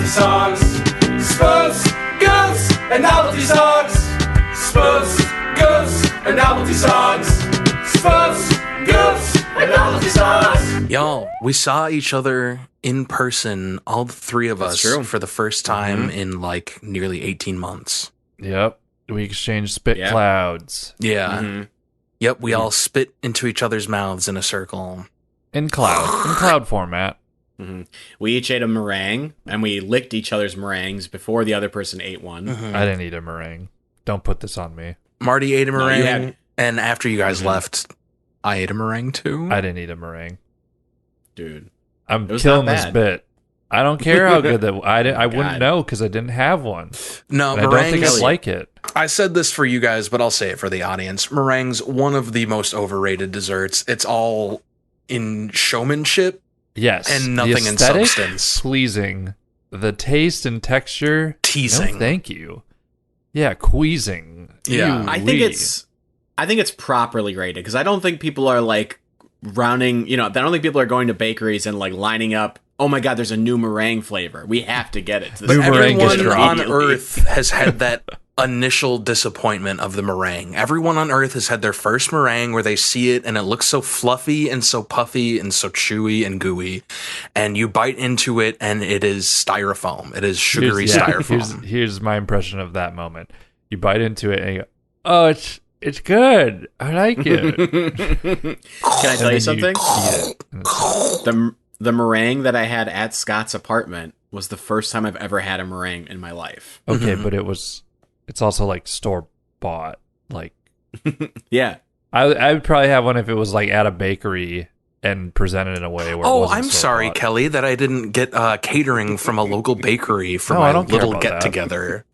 songs. Spoofs, goofs, and novelty songs. Spoofs, goofs, and novelty songs. Spoofs, goofs, and novelty songs. Y'all, we saw each other in person, all three of us, for the first time in like nearly 18 months. Yep. We exchanged spit clouds. Yeah. Yep, we all spit into each other's mouths in a circle. In cloud format. We each ate a meringue, and we licked each other's meringues before the other person ate one. I didn't eat a meringue. Don't put this on me. Marty ate a meringue, and after you guys left, I ate a meringue too. I didn't eat a meringue. Dude. I'm killing this bit. I don't care how good that I wouldn't know because I didn't have one. No, and I don't think I like it. I said this for you guys, but I'll say it for the audience. Meringue's one of the most overrated desserts. It's all in showmanship. Yes. And nothing in substance. Pleasing. The taste and texture. Teasing. No, thank you. Yeah, queasing. Yeah. I think it's properly rated because I don't think people are like rounding, I don't think people are going to bakeries and like lining up. Oh my God, there's a new meringue flavor. We have to get it. Everyone on Earth has had that initial disappointment of the meringue. Everyone on Earth has had their first meringue where they see it and it looks so fluffy and so puffy and so chewy and gooey. And you bite into it and it is styrofoam. It is sugary styrofoam. Here's my impression of that moment. You bite into it and you go, oh, it's good. I like it. Can I tell you something? The meringue that I had at Scott's apartment was the first time I've ever had a meringue in my life. Okay, but it's also like store bought. Like, yeah, I would probably have one if it was like at a bakery and presented in a way where. Oh, I'm sorry, Kelly, that I didn't get catering from a local bakery for my little get together.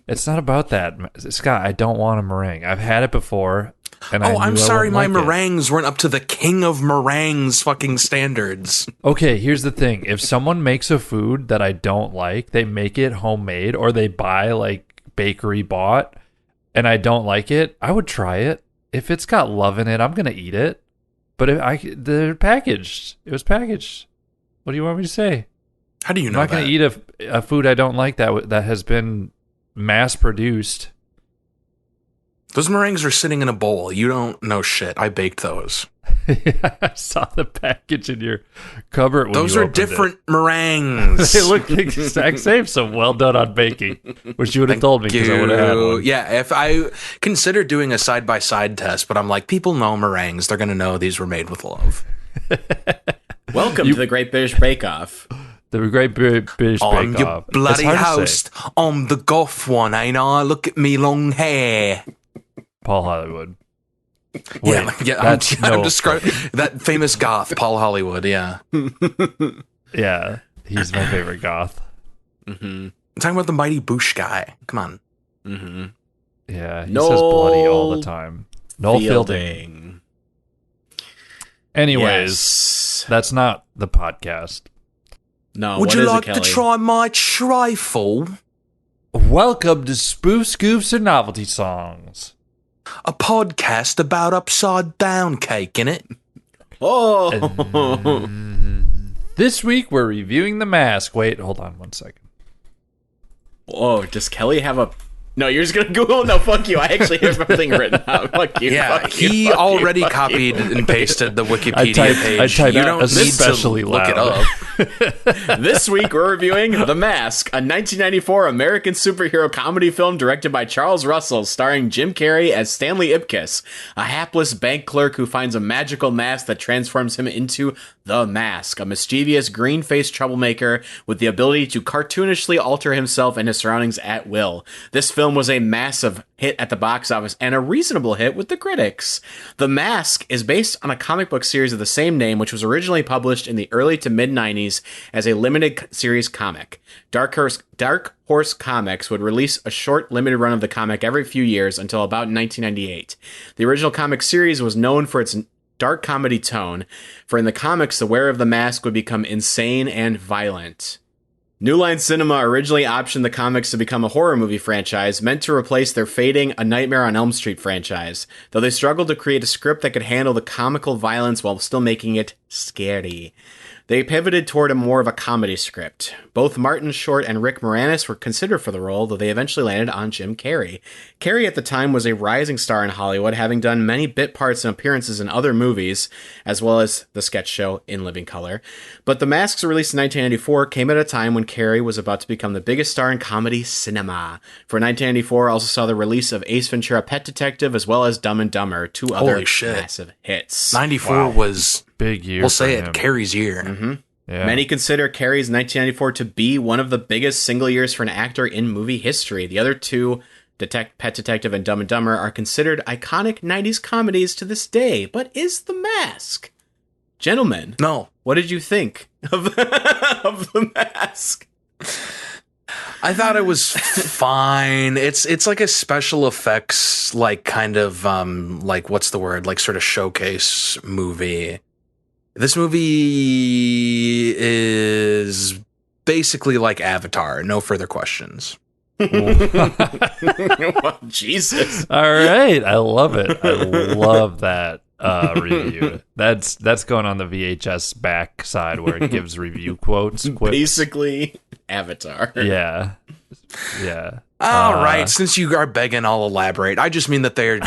It's not about that, Scott. I don't want a meringue. I've had it before. And I'm sorry, my meringues weren't up to the king of meringues fucking standards. Okay, here's the thing. If someone makes a food that I don't like, they make it homemade or they buy like bakery bought and I don't like it, I would try it. If it's got love in it, I'm going to eat it. But they're packaged. It was packaged. What do you want me to say? How do you know I'm not going to eat a food I don't like that has been mass produced. Those meringues are sitting in a bowl. You don't know shit. I baked those. I saw the package in your cupboard. Those are different meringues. They look the exact same. So well done on baking, which you would have told me because I would have had one. Yeah, if I considered doing a side-by-side test, but I'm like, people know meringues. They're going to know these were made with love. Welcome to the Great British Bake Off. The Great British Bake Off. I'm your bloody host. I'm the goth one, ain't I? Look at me long hair. Paul Hollywood. Wait, I'm describing that famous goth, Paul Hollywood. Yeah, yeah, he's my favorite goth. I'm talking about the Mighty Boosh guy. Come on. Yeah, he says bloody all the time. Noel Fielding. Anyways, that's not the podcast. No. Would you like to try my trifle? Welcome to Spoof, Scoofs, and Novelty Songs. A podcast about upside down cake, innit? Oh! This week we're reviewing The Mask. Wait, hold on 1 second. Oh, does Kelly have a... No, you're just going to Google? No, fuck you. I actually have everything written out. Fuck you. Yeah, fuck he already copied and pasted the Wikipedia page. I typed you don't especially need to look it up. This week we're reviewing The Mask, a 1994 American superhero comedy film directed by Charles Russell, starring Jim Carrey as Stanley Ipkiss, a hapless bank clerk who finds a magical mask that transforms him into The Mask, a mischievous green-faced troublemaker with the ability to cartoonishly alter himself and his surroundings at will. This film was a massive hit at the box office and a reasonable hit with the critics. The Mask is based on a comic book series of the same name, which was originally published in the early to mid-90s as a limited series comic. Dark Horse Comics would release a short limited run of the comic every few years until about 1998. The original comic series was known for its dark comedy tone, for in the comics, the wearer of the mask would become insane and violent. New Line Cinema originally optioned the comics to become a horror movie franchise meant to replace their fading A Nightmare on Elm Street franchise, though they struggled to create a script that could handle the comical violence while still making it scary. They pivoted toward more of a comedy script. Both Martin Short and Rick Moranis were considered for the role, though they eventually landed on Jim Carrey. Carrey at the time was a rising star in Hollywood, having done many bit parts and appearances in other movies, as well as the sketch show In Living Color. But The Mask's release in 1994 came at a time when Carrey was about to become the biggest star in comedy cinema. For 1994, also saw the release of Ace Ventura: Pet Detective, as well as Dumb and Dumber, two other massive hits. 94 was big year. We'll say for him. it, Carrey's year. Mm-hmm. Yeah. Many consider Carrey's 1994 to be one of the biggest single years for an actor in movie history. The other two, Pet Detective and Dumb and Dumber, are considered iconic 90s comedies to this day. But is The Mask? Gentlemen, No. what did you think of, of The Mask? I thought it was fine. It's like a special effects, like kind of like what's the word? Like sort of showcase movie. This movie is basically like Avatar. No further questions. Well, Jesus. All right, I love it. I love that review. That's going on the VHS back side where it gives review quotes. Basically, Avatar. Yeah. All right, since you are begging, I'll elaborate. I just mean that they're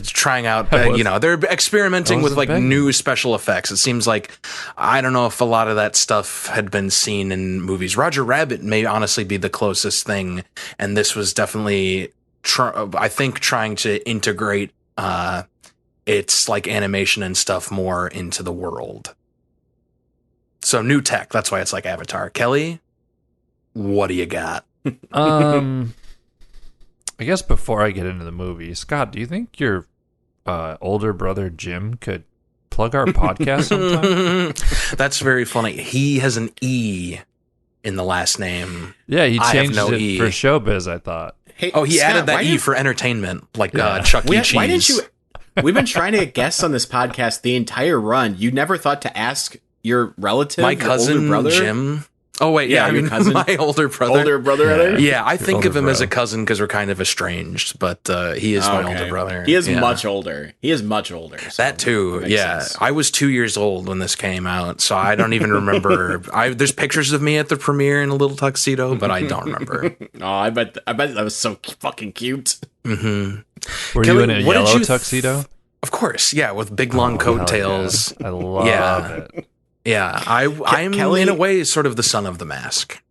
trying out, they're experimenting with like new special effects. It seems like, I don't know if a lot of that stuff had been seen in movies. Roger Rabbit may honestly be the closest thing, and this was definitely, I think, trying to integrate its like animation and stuff more into the world. So new tech, that's why it's like Avatar. Kelly, what do you got? I guess before I get into the movie, Scott, do you think your older brother Jim could plug our podcast sometime? That's very funny. He has an E in the last name. Yeah, he changed no it E. for showbiz, I thought. Hey, He Scott, added that why E do- for entertainment, like Yeah. Chuck E. Cheese. Why didn't you? We've been trying to get guests on this podcast the entire run. You never thought to ask your relative, My your cousin older brother? Jim. Oh wait, Yeah, I your mean cousin. my older brother. Older brother, rather? Yeah, I think Older of him as bro. a cousin because we're kind of estranged, but he is my older brother. He is Yeah. much older. He is much older. So That too, makes yeah. sense. I was 2 years old when this came out, so I don't even remember. There's pictures of me at the premiere in a little tuxedo, but I don't remember. Oh, I bet that was so fucking cute. Hmm. Were Kelly, you in a what did yellow you tuxedo? Of course, yeah, with big long Oh, hell coattails. yeah. I love Yeah. it. Yeah, I'm Kelly- in a way sort of the son of the mask.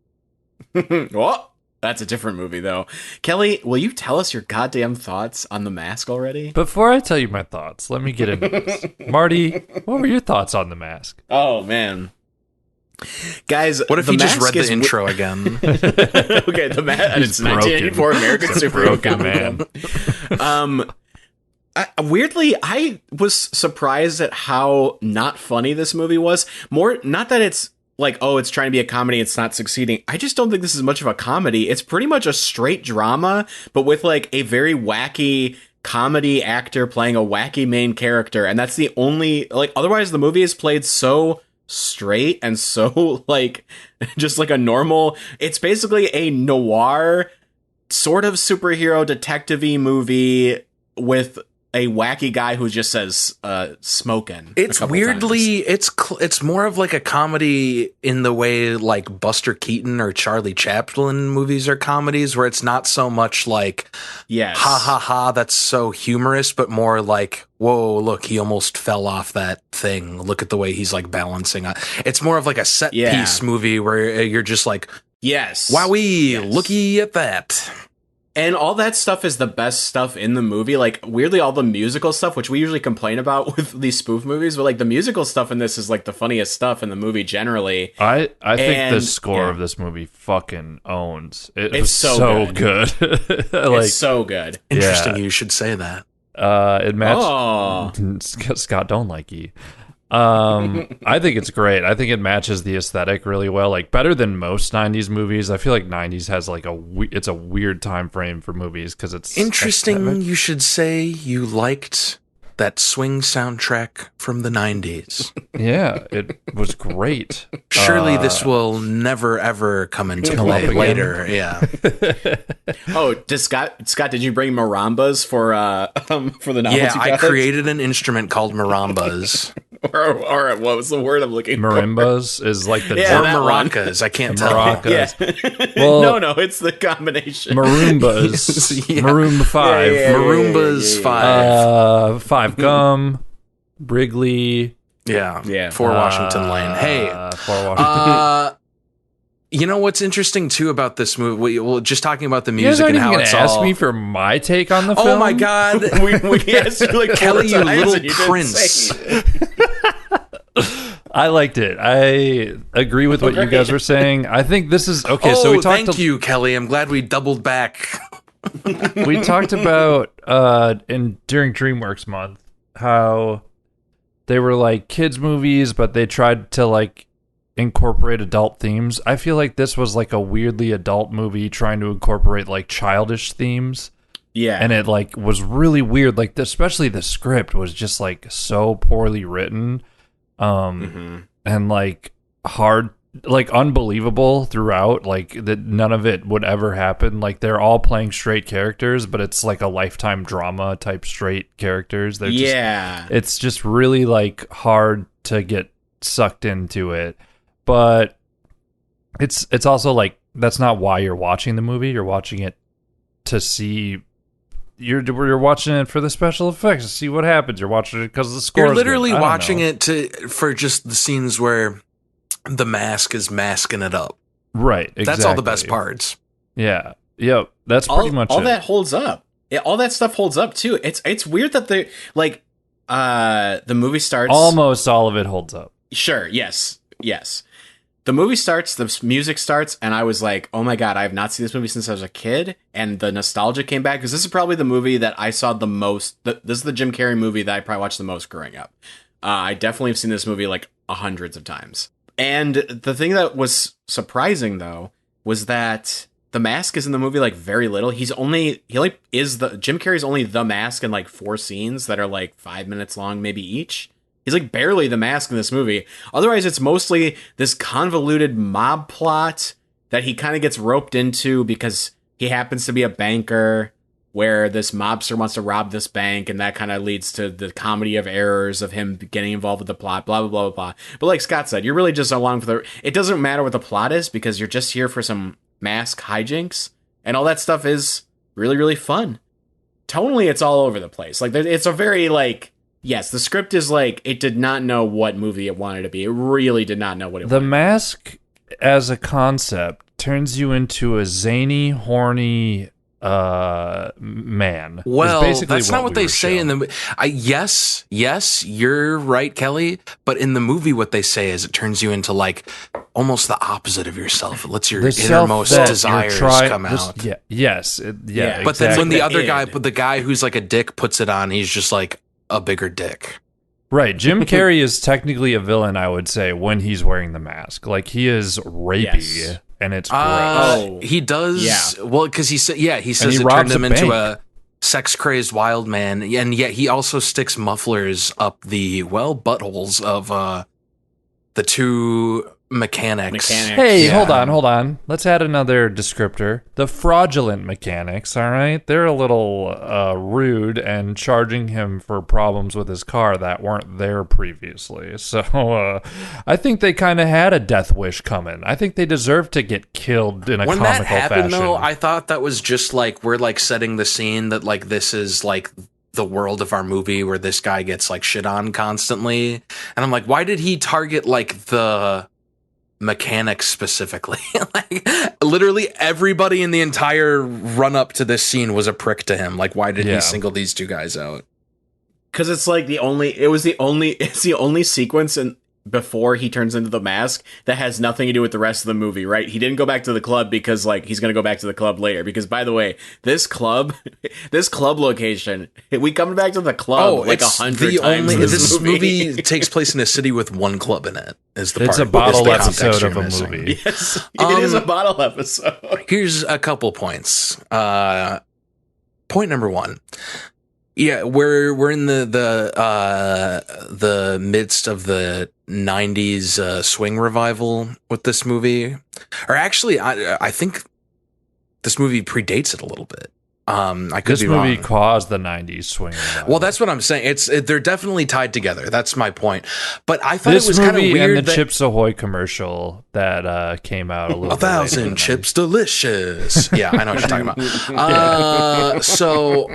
What? That's a different movie, though. Kelly, will you tell us your goddamn thoughts on The Mask already? Before I tell you my thoughts, let me get into this. Marty, what were your thoughts on The Mask? Oh, man. Guys, What if The you just Mask read is the intro again? Okay, The Mask. It's broken. 1984 American superhero broken comedy man. film. Weirdly, I was surprised at how not funny this movie was. More, not that it's like, oh, it's trying to be a comedy, it's not succeeding. I just don't think this is much of a comedy. It's pretty much a straight drama, but with like a very wacky comedy actor playing a wacky main character. And that's the only, like, otherwise the movie is played so straight and so like just like a normal, it's basically a noir sort of superhero detective-y movie with a wacky guy who just says smoking. It's weirdly it's more of like a comedy in the way like Buster Keaton or Charlie Chaplin movies are comedies, where it's not so much like yes, ha ha ha, that's so humorous, but more like, whoa, look, he almost fell off that thing. Look at the way he's like balancing. It's more of like a set piece movie where you're just like, yes, wowee, yes. looky at that. And all that stuff is the best stuff in the movie. Like, weirdly, all the musical stuff, which we usually complain about with these spoof movies, but like the musical stuff in this is like the funniest stuff in the movie generally. I think the And- score yeah. of this movie fucking owns. It's It's so good. It's like so good. Interesting, Yeah. you should say that. it matched. Oh, Scott don't like E. I think it's great. I think it matches the aesthetic really well, like better than most 90s movies. I feel like 90s has like it's a weird time frame for movies because it's Interesting, you should say you liked that swing soundtrack from the 90s. Yeah, it was great. Surely this will never ever come into play again. later. Yeah. Oh, Scott, did you bring marimbas for the novelty? Yeah, I product? created an instrument called marimbas. or what was the word I'm looking for? Marimbas is like the Yeah, Or that one. maracas. I can't tell. maracas. Yeah. Well, no, it's the combination. Marimbas. Yeah. Maroomba 5. Yeah. Marimbas 5. 5 Gum. Wrigley. Yeah. 4 Washington Lane. Hey, 4 Washington. you know what's interesting too about this movie? Well, just talking about the You guys music aren't and even how going it's to ask all. me for my take on the film? Oh my god, we asked you like Kelly, you 4 times little and you didn't prince! say- I liked it. I agree with what you guys were saying. I think this is okay. So we talked. thank you, Kelly. I'm glad we doubled back. We talked about during DreamWorks month how they were like kids movies, but they tried to like incorporate adult themes. I feel like this was like a weirdly adult movie trying to incorporate like childish themes. Yeah. And it like was really weird. Like especially the script was just like so poorly written, and like hard, like unbelievable throughout. Like that none of it would ever happen. Like they're all playing straight characters, but it's like a Lifetime drama type straight characters. They're yeah. it's just really like hard to get sucked into it. But it's also like that's not why you're watching the movie. You're watching it to see. You're watching it for the special effects to see what happens. You're watching it because the score. You're literally watching it for just the scenes where the mask is masking it up. right? Exactly. That's all the best parts. Yeah. Yep. That's pretty much all it. that holds up. Yeah, all that stuff holds up too. It's weird that they like the movie starts. Almost all of it holds up. Sure. Yes. The movie starts, the music starts, and I was like, oh my god, I have not seen this movie since I was a kid, and the nostalgia came back, because this is probably the movie that I saw the most, this is the Jim Carrey movie that I probably watched the most growing up. I definitely have seen this movie like hundreds of times. And the thing that was surprising, though, was that the mask is in the movie like very little. Jim Carrey's only the mask in like 4 scenes that are like 5 minutes long, maybe each. He's like barely the mask in this movie. Otherwise, it's mostly this convoluted mob plot that he kind of gets roped into because he happens to be a banker where this mobster wants to rob this bank, and that kind of leads to the comedy of errors of him getting involved with the plot, blah, blah, blah, blah. But like Scott said, you're really just along for it doesn't matter what the plot is because you're just here for some mask hijinks, and all that stuff is really, really fun. Tonally, it's all over the place. Like, it's a very, like... Yes, the script is like, it did not know what movie it wanted to be. It really did not know what it wanted. The mask as a concept turns you into a zany, horny man. Well, basically that's not what they say in shown. the. Yes, you're right, Kelly. But in the movie, what they say is it turns you into like almost the opposite of yourself. It lets your The self innermost that you're desires come out. Yeah, yes, Yeah. But then when exactly. the other id. guy, but the guy who's like a dick puts it on, he's just like a bigger dick. Right, Jim Carrey is technically a villain, I would say, when he's wearing the mask. Like he is rapey, Yes. and it's gross. He does. Yeah. Well, because he says he it turned robs him a into bank. a sex-crazed wild man, and yet he also sticks mufflers up the buttholes of the 2 mechanics. Hey, Yeah. hold on. Let's add another descriptor. The fraudulent mechanics, all right? They're a little rude and charging him for problems with his car that weren't there previously. So I think they kind of had a death wish coming. I think they deserve to get killed in a When comical that happened, fashion. though, I thought that was just like we're like setting the scene that like this is like the world of our movie where this guy gets like shit on constantly, and I'm like, why did he target like the mechanics specifically? Like literally everybody in the entire run up to this scene was a prick to him. Like, why did Yeah. he single these 2 guys out? Because it's like it's the only sequence before he turns into the mask that has nothing to do with the rest of the movie, right? He didn't go back to the club because like he's gonna go back to the club later. Because by the way, this club location, we come back to the club like 100 times. In This movie takes place in a city with 1 club in it. Is the It's part a bottle is the context episode you're of a missing. movie. Yes, it is a bottle episode. Here's a couple points. Point number 1. Yeah, we're in the midst of the 90s swing revival with this movie. Or actually, I think this movie predates it a little bit. I could This be movie wrong. caused the 90s swing revival. Well, that's what I'm saying. They're definitely tied together. That's my point. But I thought this it was kind of movie weird and the that Chips Ahoy commercial that came out a little bit later. 1,000 chips delicious. Yeah, I know what you're talking about. So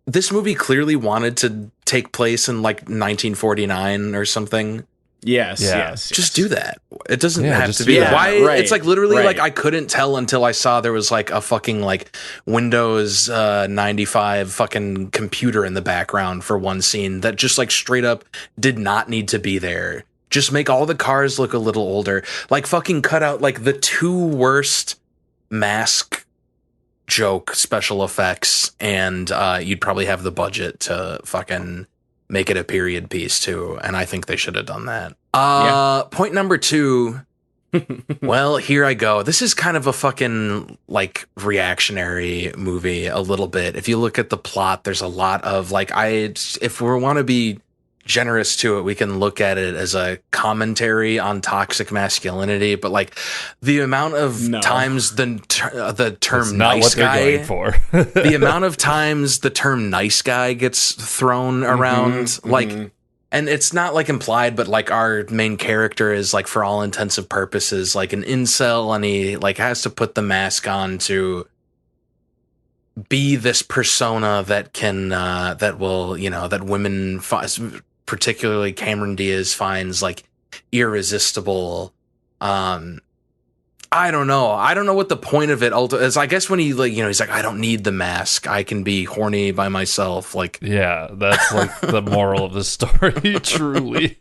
this movie clearly wanted to take place in like 1949 or something. Yes, Yeah. yes. Just do that. It doesn't Yeah, have just to be do that. that. Why? Right, It's like literally right. like I couldn't tell until I saw there was like a fucking like Windows 95 fucking computer in the background for one scene that just like straight up did not need to be there. Just make all the cars look a little older. Like fucking cut out like the two worst mask joke special effects, and you'd probably have the budget to fucking make it a period piece too, and I think they should have done that. Point number 2. Well, here I go. This is kind of a fucking like reactionary movie a little bit. If you look at the plot, there's a lot of like if we want to be generous to it, we can look at it as a commentary on toxic masculinity, but like the amount of times the term It's not nice what they're guy going for. the amount of times the term nice guy gets thrown around, like, and it's not like implied, but like our main character is like, for all intensive purposes, like an incel, and he like has to put the mask on to be this persona that can, that will, that women, particularly Cameron Diaz, finds like irresistible. I don't know. I don't know what the point of it is. I guess when he like, he's like, I don't need the mask. I can be horny by myself. Like, Yeah, that's like the moral of the story, truly.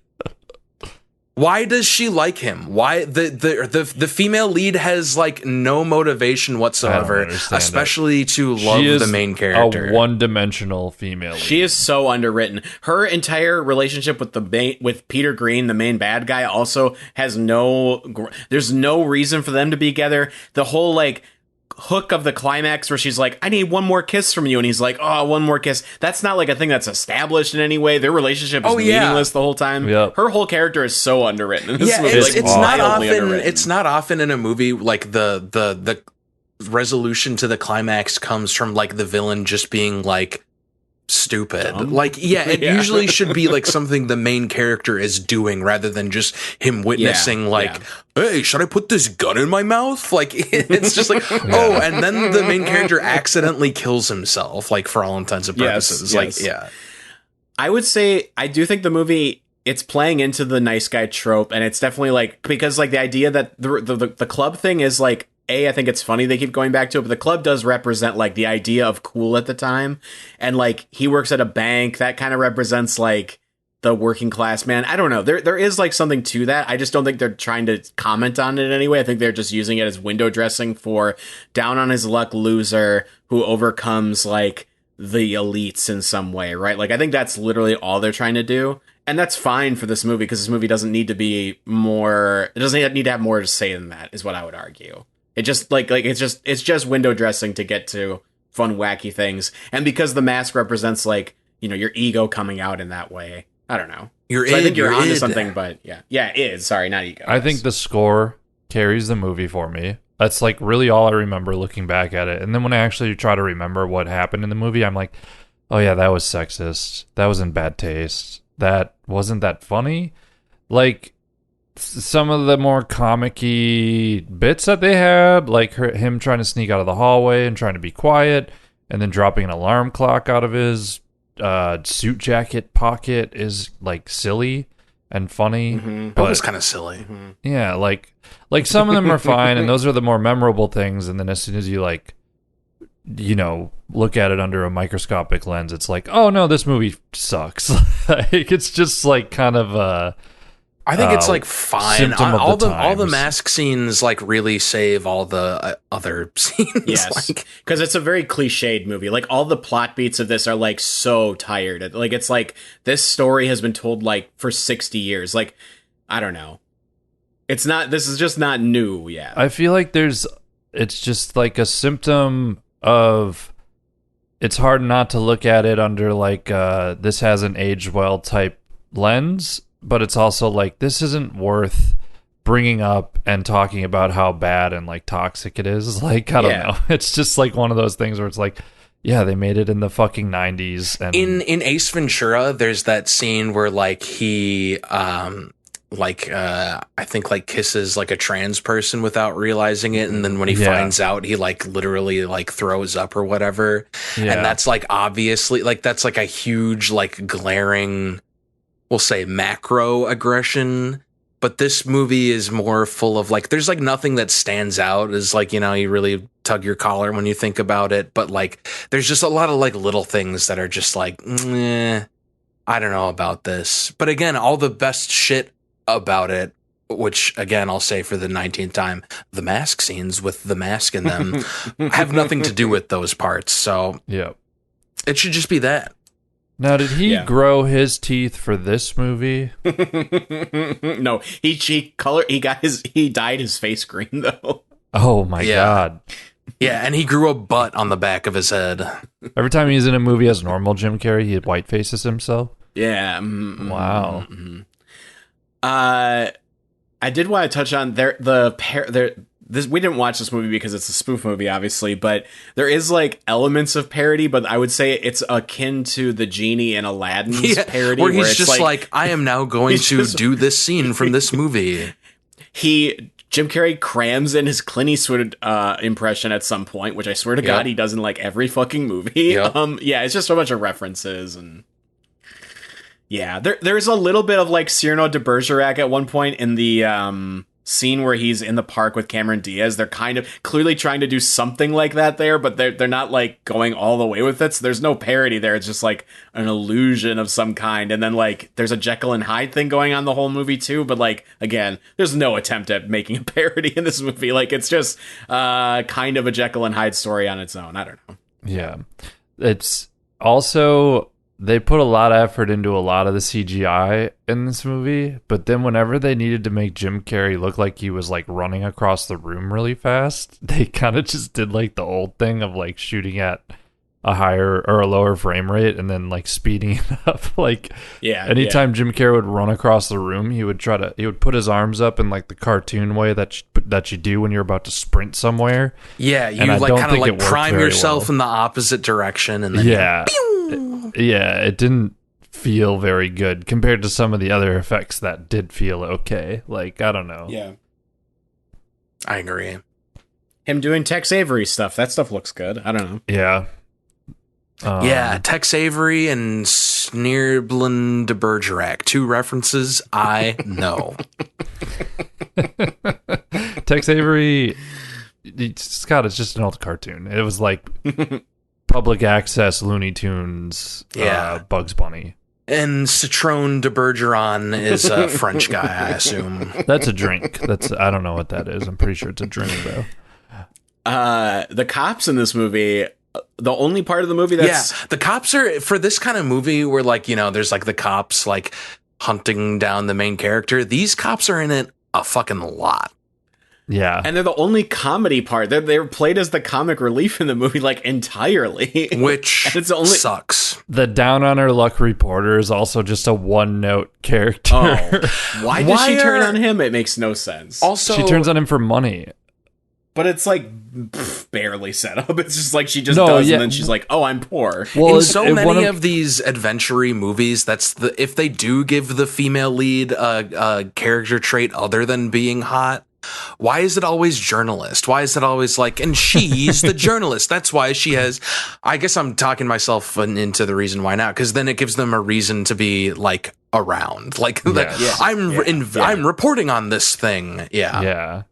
why does she like him? Why the female lead has like no motivation whatsoever, understand especially to love the main character. A one-dimensional female lead. She is so underwritten. Her entire relationship with Peter Green, the main bad guy, also has there's no reason for them to be together. The whole like hook of the climax where she's like, I need one more kiss from you, and he's like, oh, one more kiss. That's not like a thing that's established in any way. Their relationship is meaningless the whole time. Yep. Her whole character is so underwritten. This movie it's, is, it's not wildly often. underwritten. It's not often in a movie like the resolution to the climax comes from like the villain just being like stupid. Dumb? Like, it usually should be like something the main character is doing rather than just him witnessing hey, should I put this gun in my mouth? Like, it's just like, oh, and then the main character accidentally kills himself, like, for all intents and purposes. I would say I do think the movie, it's playing into the nice guy trope, and it's definitely like, because like the idea that the club thing is like, I think it's funny they keep going back to it, but the club does represent like the idea of cool at the time. And like he works at a bank that kind of represents like the working class man. I don't know. There is like something to that. I just don't think they're trying to comment on it anyway. I think they're just using it as window dressing for down on his luck loser who overcomes like the elites in some way, right? Like I think that's literally all they're trying to do. And that's fine for this movie because this movie doesn't need to be more, it doesn't need to have more to say than that, is what I would argue. It just like it's just window dressing to get to fun, wacky things. And because the mask represents like, your ego coming out in that way. I don't know. I think you're onto something, but id. Sorry, not ego. I think the score carries the movie for me. That's like really all I remember looking back at it. And then when I actually try to remember what happened in the movie, I'm like, oh yeah, that was sexist. That was in bad taste. That wasn't that funny. Like some of the more comic-y bits that they had, like him trying to sneak out of the hallway and trying to be quiet, and then dropping an alarm clock out of his suit jacket pocket is like silly and funny. That But was kind of silly. yeah, like some of them are fine, and those are the more memorable things. And then as soon as you like, look at it under a microscopic lens, it's like, oh no, this movie sucks. Like it's just like kind of I think it's like fine. symptom of All the the times. mask scenes like really save all the other scenes. Yes, Like, because it's a very cliched movie. Like all the plot beats of this are like so tired. Like it's like this story has been told like for 60 years. Like I don't know. It's not. This is just not new yet. I feel like it's just like a symptom of it's hard not to look at it under like this hasn't aged well type lens, but it's also like this isn't worth bringing up and talking about how bad and like toxic it is. Like, I don't know. It's just like one of those things where it's like, yeah, they made it in the fucking 90s. And in Ace Ventura, there's that scene where like he I think like kisses like a trans person without realizing it, and then when he finds out, he like literally like throws up or whatever. And that's like obviously like that's like a huge like glaring, we'll say macro aggression. But this movie is more full of like, there's like nothing that stands out as like, you know, you really tug your collar when you think about it. But like, there's just a lot of like little things that are just like, I don't know about this. But again, all the best shit about it, which again, I'll say for the 19th time, the mask scenes with the mask in them have nothing to do with those parts. So it should just be that. Now, did he grow his teeth for this movie? No, he dyed his face green though. Oh my god. Yeah, and he grew a butt on the back of his head. Every time he's in a movie as normal Jim Carrey, he white faces himself. Yeah. Wow. I did want to touch on this. We didn't watch this movie because it's a spoof movie, obviously, but there is like elements of parody. But I would say it's akin to the genie in Aladdin's parody, where he's just like, I am now going to do this scene from this movie. Jim Carrey crams in his Clint Eastwood impression at some point, which I swear to God he does in like every fucking movie. It's just a bunch of references and. Yeah, there's a little bit of like Cyrano de Bergerac at one point in the scene where he's in the park with Cameron Diaz. They're kind of clearly trying to do something like that there, but they're not like going all the way with it. So there's no parody there. It's just like an illusion of some kind. And then like there's a Jekyll and Hyde thing going on the whole movie too. But like, again, there's no attempt at making a parody in this movie. Like it's just kind of a Jekyll and Hyde story on its own. I don't know. Yeah. It's also... They put a lot of effort into a lot of the CGI in this movie, but then whenever they needed to make Jim Carrey look like he was like running across the room really fast, they kind of just did like the old thing of like shooting at a higher or a lower frame rate and then like speeding it up. Like anytime Jim Carrey would run across the room, he would put his arms up in like the cartoon way that you do when you're about to sprint somewhere. Yeah, you like kind of like prime yourself in the opposite direction and then it didn't feel very good compared to some of the other effects that did feel okay. Like, I don't know. Yeah. I agree. Him doing Tex Avery stuff. That stuff looks good. I don't know. Yeah. Tex Avery and Sneerblin de Bergerac. Two references I know. Tex Avery, Scott, it's just an old cartoon. It was like... public access Looney Tunes, Bugs Bunny. And Citron de Bergeron is a French guy, I assume. That's a drink. I don't know what that is. I'm pretty sure it's a drink, though. The cops in this movie, the only part of the movie that's... Yeah, the cops are, for this kind of movie where, like, you know, there's, like, the cops, like, hunting down the main character, these cops are in it a fucking lot. Yeah. And they're the only comedy part. They're played as the comic relief in the movie, like, entirely. Which sucks. The down on her luck reporter is also just a one-note character. Oh. Why does she turn on him? It makes no sense. Also, she turns on him for money. But it's, like, barely set up. It's just like she just does, and then she's like, oh, I'm poor. Well, in so many of these adventure-y movies, if they do give the female lead a character trait other than being hot, why is it always journalist? Why is it always like, and she's the journalist? That's why she has, I guess I'm talking myself into the reason why now, because then it gives them a reason to be like around. Like, I'm reporting on this thing. Yeah. Yeah.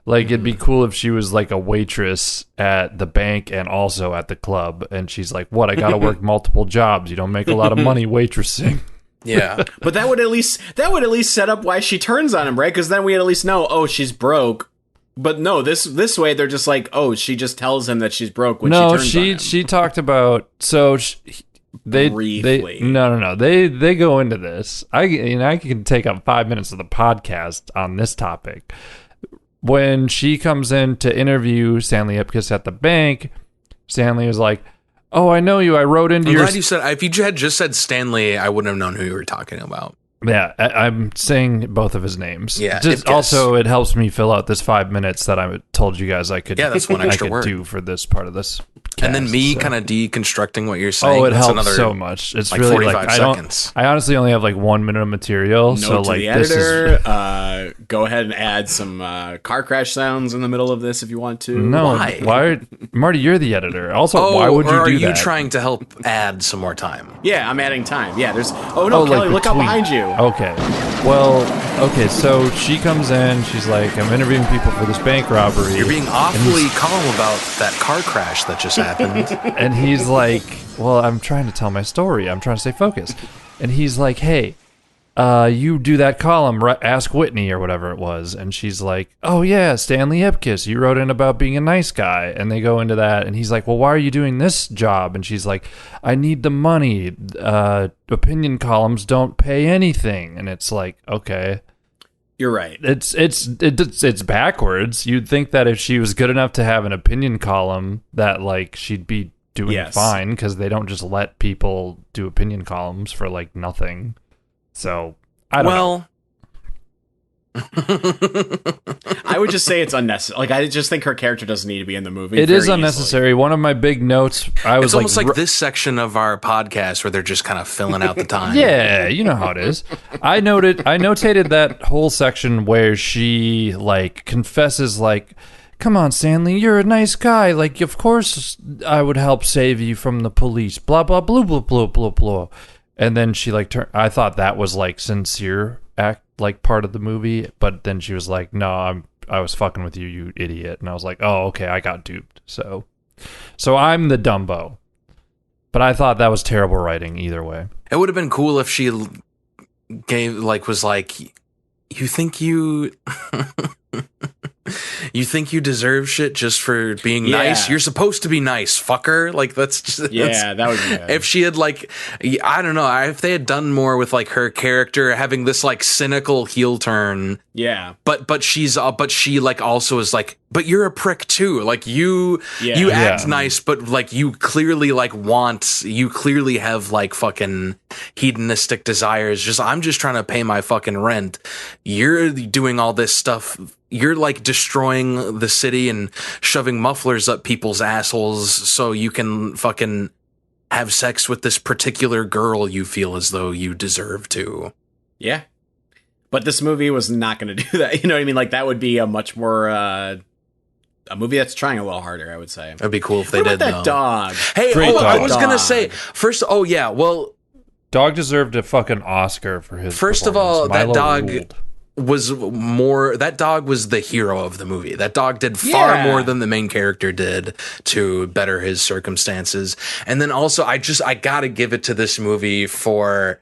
Like, it'd be cool if she was like a waitress at the bank and also at the club. And she's like, what? I got to work multiple jobs. You don't make a lot of money waitressing. Yeah, but that would at least set up why she turns on him, right? Because then we at least know, oh, she's broke. But no, this way they're just like, oh, she just tells him that she's broke when she turns on him. She talked about briefly. They go into this. I can take up 5 minutes of the podcast on this topic. When she comes in to interview Stanley Ipkiss at the bank, Stanley is like, Oh, I know you. I wrote into I'm your. glad you said. If you had just said Stanley, I wouldn't have known who you were talking about. Yeah, I'm saying both of his names. Yeah. Also, it helps me fill out this 5 minutes that I told you guys I could. Yeah, that's one extra I could word. do for this part of this. And then cast, me so. kind of deconstructing what you're saying. Oh, it that's helps another, so much. It's like, really 45 like seconds. I honestly only have like 1 minute of material, Note so to like the this is. editor, go ahead and add some car crash sounds in the middle of this if you want to. No, Why? Marty? You're the editor. Also, Oh, why would you or do are you that? trying to help add some more time? Yeah, I'm adding time. Yeah, there's. Oh no, like Kelly, the look out tweet. behind you. Okay. Well, okay, so she comes in, she's like, I'm interviewing people for this bank robbery. You're being awfully calm about that car crash that just happened. And he's like, well, I'm trying to tell my story. I'm trying to stay focused. And he's like, hey, you do that column, Ask Whitney or whatever it was. And she's like, oh, yeah, Stanley Ipkiss. You wrote in about being a nice guy. And they go into that. And he's like, well, why are you doing this job? And she's like, I need the money. Opinion columns don't pay anything. And it's like, okay. You're right. It's backwards. You'd think that if she was good enough to have an opinion column, that like she'd be doing fine, because they don't just let people do opinion columns for like nothing. So I don't know. I would just say it's unnecessary. Like, I just think her character doesn't need to be in the movie. It is very unnecessary. One of my big notes, I was It's almost like this section of our podcast where they're just kind of filling out the time. Yeah, you know how it is. I notated that whole section where she like confesses like, come on, Stanley, you're a nice guy. Like, of course I would help save you from the police. Blah, blah, blah, blah, blah, blah, blah. And then she like I thought that was like sincere act, like part of the movie. But then she was like, no, I was fucking with you, you idiot. And I was like, oh, okay, I got duped. So I'm the Dumbo. But I thought that was terrible writing either way. It would have been cool if she was like, you think you you deserve shit just for being nice? You're supposed to be nice, fucker. Like, that's just... that would be good. If she had, like, I don't know, if they had done more with, like, her character having this, like, cynical heel turn. Yeah. But she, like, also is, like, but you're a prick, too. Like, you act nice, but, like, you clearly have, like, fucking hedonistic desires. I'm just trying to pay my fucking rent. You're doing all this stuff. You're like destroying the city and shoving mufflers up people's assholes so you can fucking have sex with this particular girl you feel as though you deserve to. Yeah. But this movie was not going to do that. You know what I mean? Like, that would be a much more, a movie that's trying a little harder, I would say. That'd be cool if they what did, about that dog? Hey, Great I dog. was going to say, first, Dog deserved a fucking Oscar for his first of all, performance. that Milo dog... ruled. that dog was the hero of the movie. That dog did far more than the main character did to better his circumstances. And then also, I gotta give it to this movie for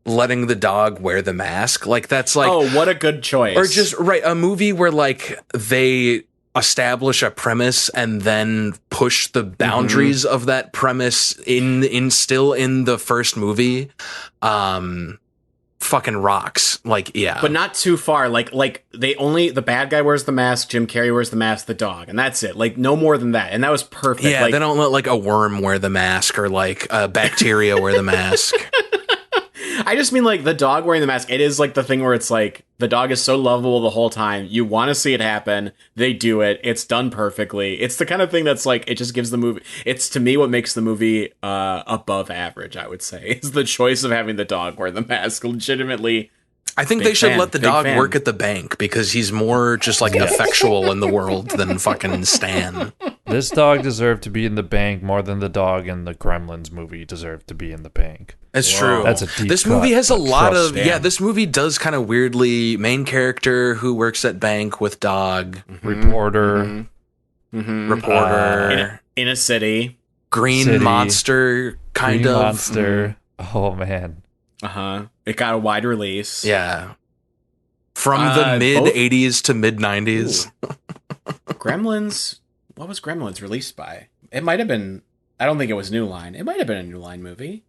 letting the dog wear the mask. Like, that's like, oh, what a good choice. or just a movie where like they establish a premise and then push the boundaries of that premise still in the first movie. Fucking rocks. Like, yeah, but not too far. Like the bad guy wears the mask, Jim Carrey wears the mask, the dog, and that's it. Like, no more than that. And that was perfect. Yeah, like, they don't let like a worm wear the mask or like a bacteria wear the mask. I just mean, like, the dog wearing the mask. It is like the thing where it's like the dog is so lovable the whole time. You want to see it happen. They do it. It's done perfectly. It's the kind of thing that's like, it just gives the movie. It's, to me, what makes the movie above average, I would say, is the choice of having the dog wear the mask. Legitimately. I think they should let the dog work at the bank because he's more just like effectual in the world than fucking Stan. This dog deserved to be in the bank more than the dog in the Gremlins movie deserved to be in the bank. It's true. That's a deep This cut, movie has a but lot trust of... me. Yeah, this movie does kind of weirdly... Main character who works at bank with dog. Reporter. Reporter. In a city. Green City. monster, kind Green of. Monster. Oh, man. It got a wide release. Yeah. From the mid-'80s to mid-'90s. Gremlins... What was Gremlins released by? It might have been... I don't think it was New Line. It might have been a New Line movie.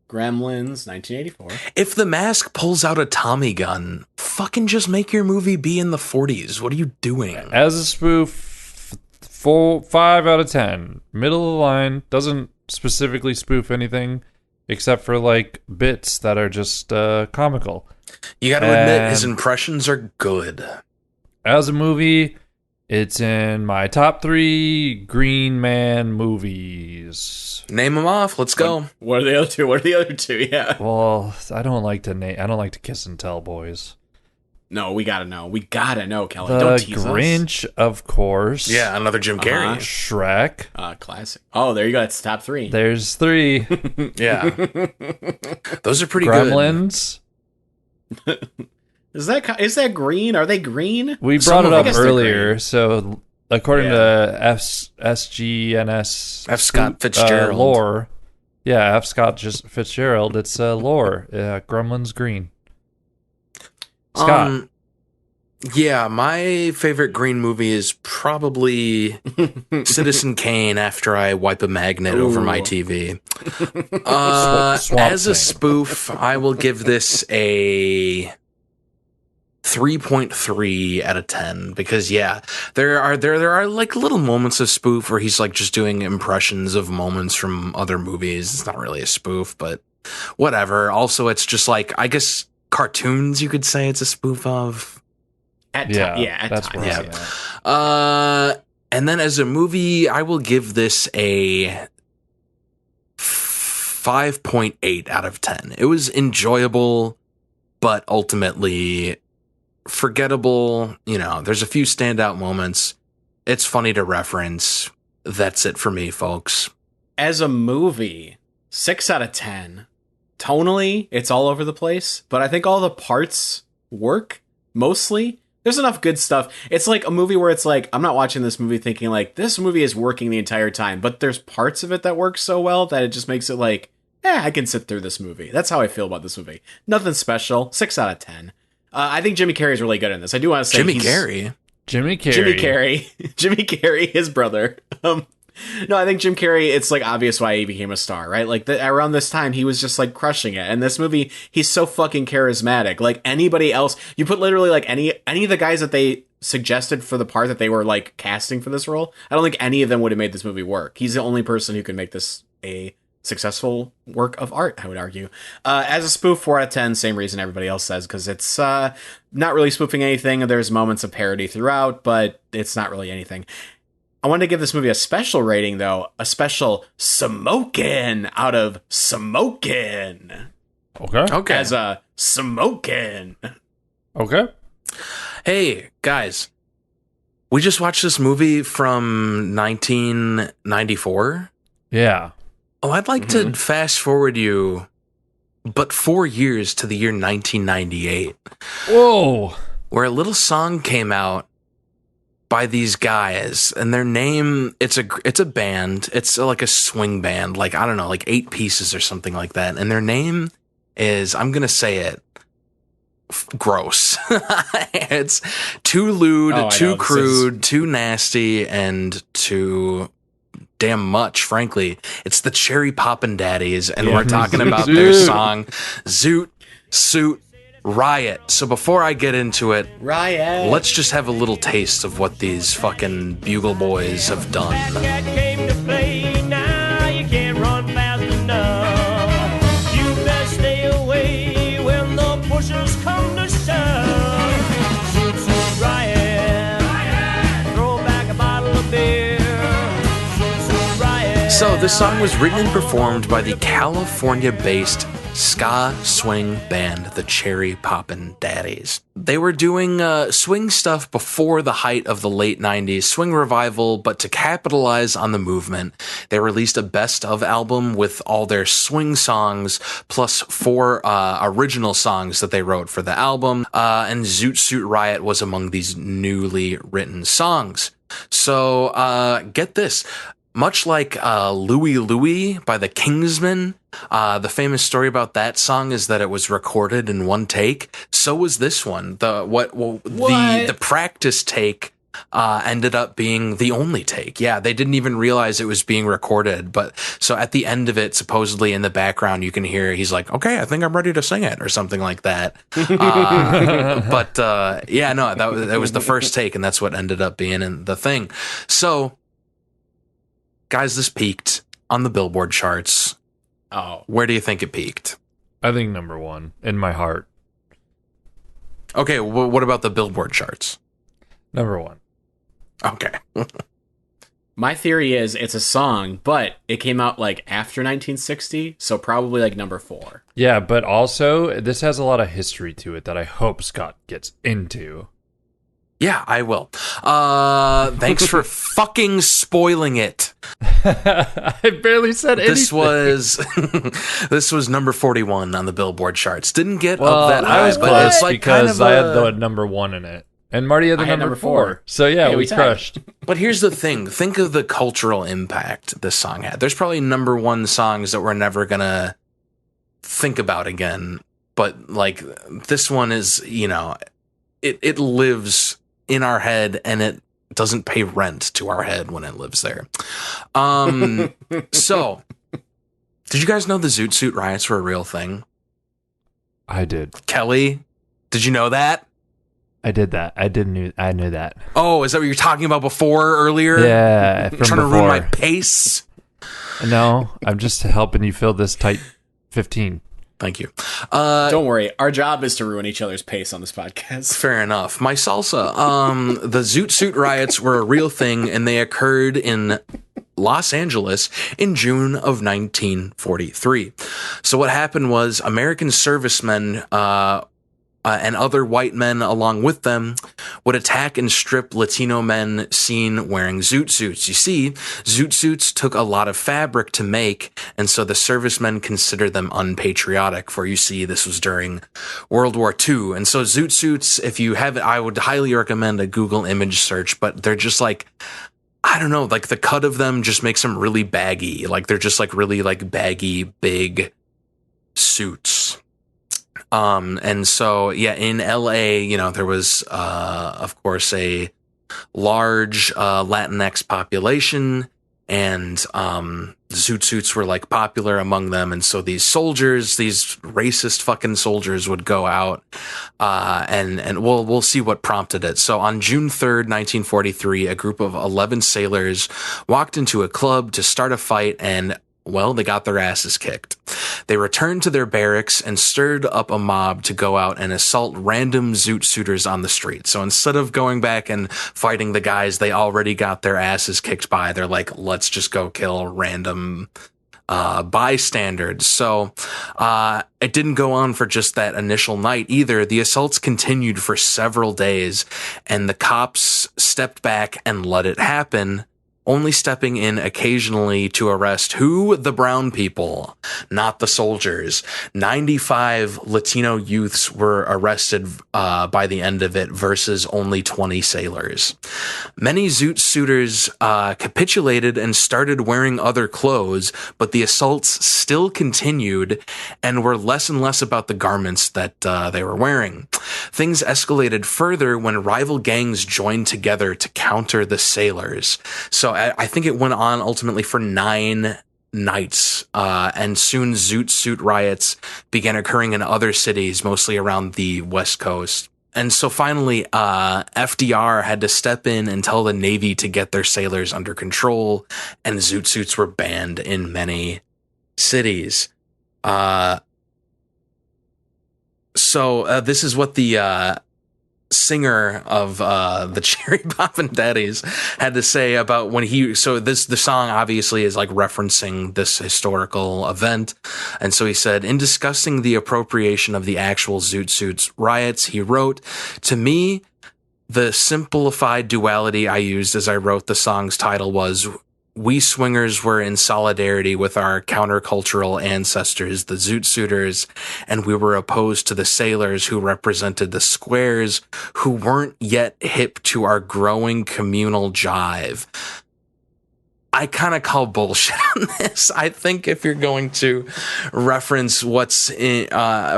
Gremlins, 1984. If The Mask pulls out a Tommy gun, fucking just make your movie be in the 40s. What are you doing? As a spoof, 5 out of 10. Middle of the line. Doesn't specifically spoof anything except for like bits that are just comical. You got to admit, his impressions are good. As a movie, it's in my top 3 Green Man movies. Name them off. Let's go. What are the other two? What are the other two? Yeah. Well, I don't like to kiss and tell, boys. No, we gotta know. We gotta know, Kelly. The Don't tease Grinch, of course. Yeah, another Jim Carrey. Shrek. Classic. Oh, there you go. That's top 3. There's 3. Yeah. Those are pretty good. Gremlins. Is that green? Are they green? We Some brought it of up them. earlier. So, according to SGNS F. Scott Fitzgerald. lore, F. Scott Fitzgerald, it's lore. Gremlins green. Scott. Yeah, my favorite green movie is probably Citizen Kane after I wipe a magnet over my TV. Swamp As a Thing. spoof, I will give this a 3.3 out of 10 because there are like little moments of spoof where he's like just doing impressions of moments from other movies. It's not really a spoof, but whatever. Also, it's just like, I guess, cartoons you could say it's a spoof of. At that's times. where I'm at. And then as a movie, I will give this a 5.8 out of 10. It was enjoyable, but ultimately forgettable. You know, there's a few standout moments. It's funny to reference. That's it for me, folks. As a movie, 6 out of 10. Tonally, it's all over the place, but I think all the parts work mostly. There's enough good stuff. It's like a movie where it's like, I'm not watching this movie thinking like, this movie is working the entire time, but there's parts of it that work so well that it just makes it like, I can sit through this movie. That's how I feel about this movie. Nothing special. 6 out of 10. I think Jimmy Carrey is really good in this. I do want to say Jimmy Carrey, Jimmy Carrey, his brother. No, I think Jim Carrey, it's like obvious why he became a star, right? Like around this time, he was just like crushing it. And this movie, he's so fucking charismatic. Like anybody else, you put literally like any of the guys that they suggested for the part that they were like casting for this role, I don't think any of them would have made this movie work. He's the only person who can make this a successful work of art, I would argue. As a spoof, 4 out of 10, same reason everybody else says, because it's not really spoofing anything. There's moments of parody throughout, but it's not really anything. I wanted to give this movie a special rating, though. A special smokin' out of smokin'. Okay. As a smokin'. Okay. Hey, guys. We just watched this movie from 1994. Yeah. Oh, I'd like to fast forward you, but 4 years to the year 1998. Whoa. Where a little song came out by these guys, and their name, it's a band. It's like a swing band, like, I don't know, like 8 pieces or something like that. And their name is, I'm going to say it, gross. It's too lewd, too crude, too nasty, and too damn much, frankly. It's the Cherry Poppin Daddies, and we're talking about their song, Zoot Suit Riot. So before I get into it, Riot. Let's just have a little taste of what these fucking Bugle Boys have done. Cat came to play, now you can't run fast enough. You best stay away when the pushers come to shove. Zoot Suit Riot, throw back a bottle of beer. Zoot Suit Riot. So this song was written and performed by the California-based ska swing band, the Cherry Poppin Daddies. They were doing swing stuff before the height of the late 90s swing revival, but to capitalize on the movement, they released a best of album with all their swing songs, plus 4 original songs that they wrote for the album, and Zoot Suit Riot was among these newly written songs. So, get this. Much like Louie Louie by the Kingsmen, the famous story about that song is that it was recorded in one take. So was this one. The practice take ended up being the only take. Yeah, they didn't even realize it was being recorded. But so at the end of it, supposedly in the background, you can hear he's like, "Okay, I think I'm ready to sing it," or something like that. Yeah, no, that was the first take, and that's what ended up being in the thing. So, guys, this peaked. on the Billboard charts. Oh, Where do you think it peaked? I think number one in my heart. Okay, what about the Billboard charts? Number one. Okay. my theory is it's a song, but it came out like after 1960, so probably like number 4. Yeah, but also this has a lot of history to it that I hope Scott gets into. Yeah, I will. Thanks for fucking spoiling it. I barely said anything. This was number 41 on the Billboard charts. Didn't get Well, up that I high, was but close it's like because kind of I had the number 1 in it, and Marty had the I had number number 4. 4. So yeah, Yeah, we we tied. crushed. But here's the thing. Think of the cultural impact this song had. There's probably number 1 songs that we're never going to think about again. But like this one is, you know, it lives in our head and it doesn't pay rent to our head when it lives there. So did you guys know the Zoot Suit riots were a real thing? I did. Kelly, did you know that? I did that. I knew that. Oh, is that what you were talking about earlier? Yeah, from Trying to before. ruin my pace? No, I'm just helping you fill this tight 15. Thank you. Don't worry, our job is to ruin each other's pace on this podcast. Fair enough. My salsa. The Zoot Suit riots were a real thing, and they occurred in Los Angeles in June of 1943. So what happened was American servicemen and other white men along with them would attack and strip Latino men seen wearing zoot suits. You see, zoot suits took a lot of fabric to make, and so the servicemen considered them unpatriotic, for you see, this was during World War II. And so zoot suits, if you have it, I would highly recommend a Google image search, but they're just like, I don't know, like the cut of them just makes them really baggy. Like they're just like really like baggy, big suits. And so, yeah, in LA, you know, there was, of course, a large, Latinx population, and, zoot suits were like popular among them. And so these soldiers, these racist fucking soldiers would go out, and we'll see what prompted it. So on June 3rd, 1943, a group of 11 sailors walked into a club to start a fight, and well, they got their asses kicked. They returned to their barracks and stirred up a mob to go out and assault random zoot suiters on the street. So instead of going back and fighting the guys they already got their asses kicked by, they're like, let's just go kill random bystanders. So it didn't go on for just that initial night either. The assaults continued for several days, and the cops stepped back and let it happen, only stepping in occasionally to arrest who? The brown people, not the soldiers. 95 Latino youths were arrested by the end of it versus only 20 sailors. Many zoot suiters capitulated and started wearing other clothes, but the assaults still continued and were less and less about the garments that they were wearing. Things escalated further when rival gangs joined together to counter the sailors. So I think it went on ultimately for 9 nights, and soon Zoot Suit riots began occurring in other cities, mostly around the West Coast. And so finally, FDR had to step in and tell the Navy to get their sailors under control, and Zoot Suits were banned in many cities. So this is what the singer of the Cherry Poppin Daddies had to say about when the song obviously is like referencing this historical event, and so he said, in discussing the appropriation of the actual Zoot Suits riots, he wrote, "To me, the simplified duality I used as I wrote the song's title was, we swingers were in solidarity with our countercultural ancestors, the Zoot Suiters, and we were opposed to the sailors who represented the squares who weren't yet hip to our growing communal jive." I kind of call bullshit on this. I think if you're going to reference what's in,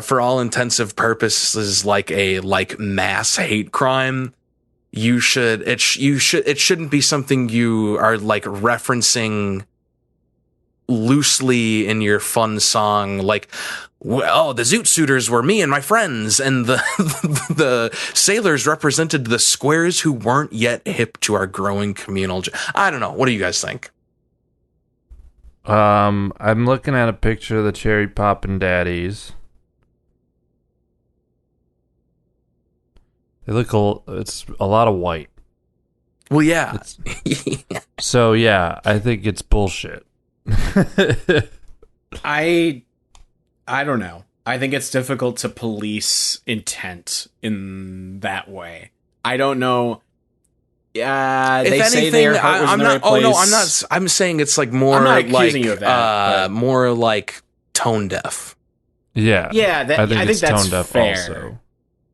for all intensive purposes, like a mass hate crime, it shouldn't be something you are like referencing loosely in your fun song, like, well, the Zoot Suiters were me and my friends, and the sailors represented the squares who weren't yet hip to our growing communal. I don't know. What do you guys think? I'm looking at a picture of the Cherry Poppin Daddies. They look it's a lot of white. Well, yeah. So yeah, I think it's bullshit. I don't know. I think it's difficult to police intent in that way. I don't know. Yeah, If they say anything, their heart was I'm in the not. right place. Oh no, I'm not. I'm saying it's like more I'm not like accusing you of that, but- more like tone deaf. Yeah. Yeah, I think that's tone deaf fair. also.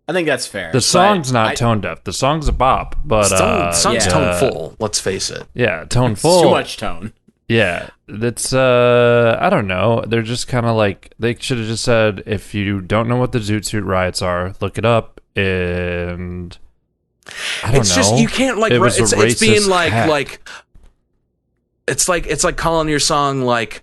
I think that's fair. The song's but not tone deaf. The song's a bop, but Song's yeah. tone full. Let's face it. Yeah, tone it's full. too much tone. Yeah, that's I don't know. They're just kind of like they should have just said, if you don't know what the Zoot Suit Riots are, look it up. And I don't It's know. just you can't like. It was a It's being racist like hack. It's like calling your song like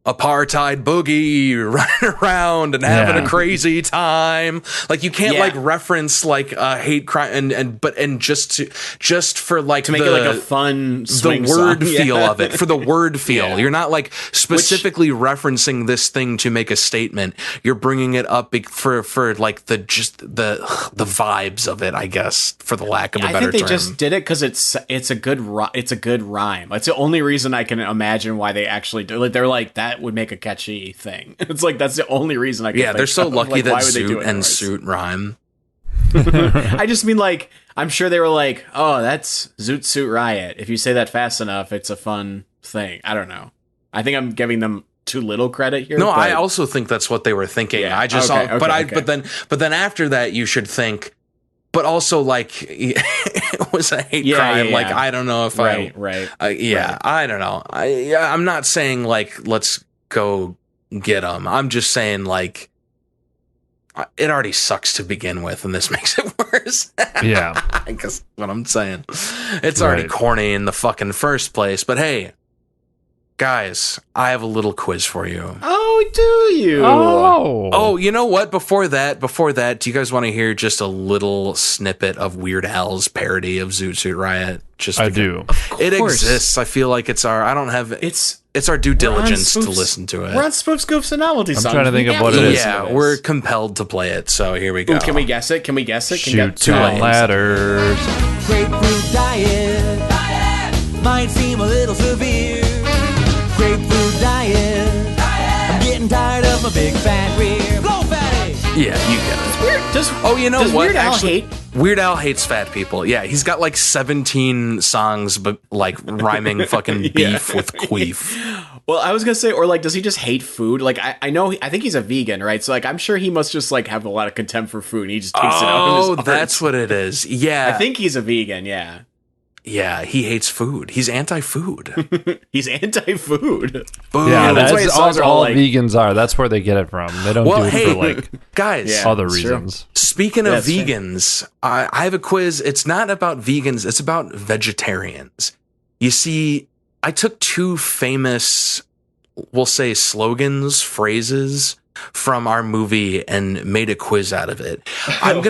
apartheid boogie, running around and having Yeah. a crazy time. Like you can't Yeah. like reference like hate crime and just for like To make it like a fun the swing word song. feel Yeah. of it, for the word feel. Yeah. You're not like specifically referencing this thing to make a statement. You're bringing it up for like the vibes of it, I guess, for the lack of a I better think they term. just did it because it's a good rhyme. It's the only reason I can imagine why they actually do. Like they're like that would make a catchy thing. It's like that's the only reason I can. Yeah, they're so of. lucky Like, that why would they do zoot it and otherwise? suit rhyme. I just mean like I'm sure they were like, oh, that's Zoot Suit Riot. If you say that fast enough, it's a fun thing. I don't know. I think I'm giving them too little credit here. No, but I also think that's what they were thinking. Yeah, I just, okay, okay. but then after that, you should think, but also like it was a hate Yeah, crime. yeah, Like yeah. I don't know if right. yeah, Right. I don't know. I'm not saying like let's go get them. I'm just saying like it already sucks to begin with, and this makes it worse. Yeah. I guess that's what I'm saying. It's already Right. corny in the fucking first place. But hey, guys, I have a little quiz for you. Oh, do you? Oh, you know what? Before that, do you guys want to hear just a little snippet of Weird Al's parody of Zoot Suit Riot? Just I because do. It course. exists. I feel like it's our. I don't have. It's our due diligence to listen to it. We're on Spoofs, Goofs, and Novelty songs. trying to think We of have what to it is. listen to Yeah, this. we're compelled to play it. So here we go. Ooh, can we guess it? Can we guess it? Can Shoot too down late. ladders. Grapefruit diet. Might seem a little severe. Grapefruit diet. I'm getting tired of my big fat rear. Go fatty! Yeah, you get it. Weird. Oh, you know does what? Weird Al Actually, hate? Weird Al hates fat people. Yeah, he's got like 17 songs, but like rhyming fucking beef with queef. Well, I was gonna say, or like, does he just hate food? Like, I know, I think he's a vegan, right? So like, I'm sure he must just like have a lot of contempt for food. And he just takes it out on his art. That's what it is. Yeah, I think he's a vegan. Yeah, yeah, he hates food. He's anti-food. he's anti-food. Boom. Yeah, that's why his that's songs are all all like- vegans are. That's where they get it from. They don't Well, do it hey, for like guys. Yeah. other it's true. reasons. Speaking of That's fair. vegans, I have a quiz. It's not about vegans. It's about vegetarians. You see, I took two famous, we'll say slogans, phrases from our movie and made a quiz out of it. I'm